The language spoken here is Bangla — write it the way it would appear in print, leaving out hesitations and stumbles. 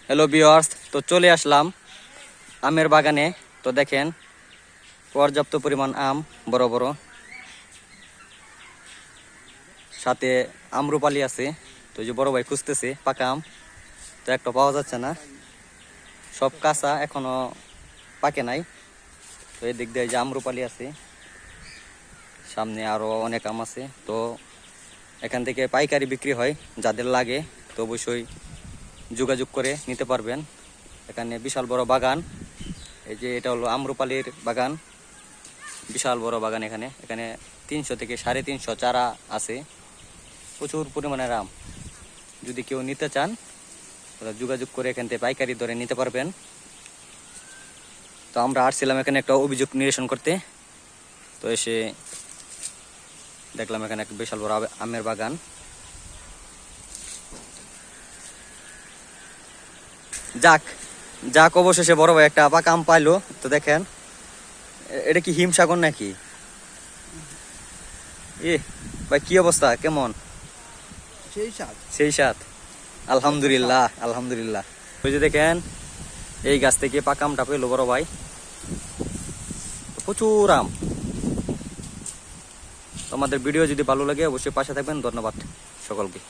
হ্যালো ভিউয়ার্স, তো চলে আসলাম আমের বাগানে। তো দেখেন পর্যাপ্ত পরিমাণ আম, বড় বড়, সাথে আমরুপালি আছে। তো যে বড় ভাই খুঁজতেছে পাকা আম, তো একটা পাওয়া যাচ্ছে না, সব কাঁচা, এখনো পাকে নাই। তো এই দিক দিয়ে যে আমরুপালি আছে, সামনে আরো অনেক আম আছে। তো এখান থেকে পাইকারি বিক্রি হয়, যাদের লাগে তো অবশ্যই যোগাযোগ করে নিতে পারবেন। এখানে বিশাল বড় বাগান, এই যে এটা হলো আমরুপালির বাগান, বিশাল বড় বাগান। এখানে এখানে 300 থেকে 350 চারা আছে, প্রচুর পরিমাণের আম। যদি কেউ নিতে চান তাহলে যোগাযোগ করে এখান থেকে পাইকারি দরে নিতে পারবেন। তো আমরা আসছিলাম এখানে একটা অভিযোগ নিরসন করতে, তো এসে দেখলাম এখানে একটা বিশাল বড় আমের বাগান। যাক যাক অবশেষে বড় ভাই একটা পাকা আম পাইলো। তো দেখেন এটা কি হিমসাগর নাকি? এ ভাই, কি অবস্থা, কেমন? সেই সাথ, আলহামদুলিল্লাহ আলহামদুলিল্লাহ। ওই যে দেখেন এই গাছ থেকে পাকা আমটা পেলো বড় ভাই, প্রচুর আম। তোমাদের ভিডিও যদি ভালো লাগে অবশ্যই পাশে থাকবেন। ধন্যবাদ সকলকে।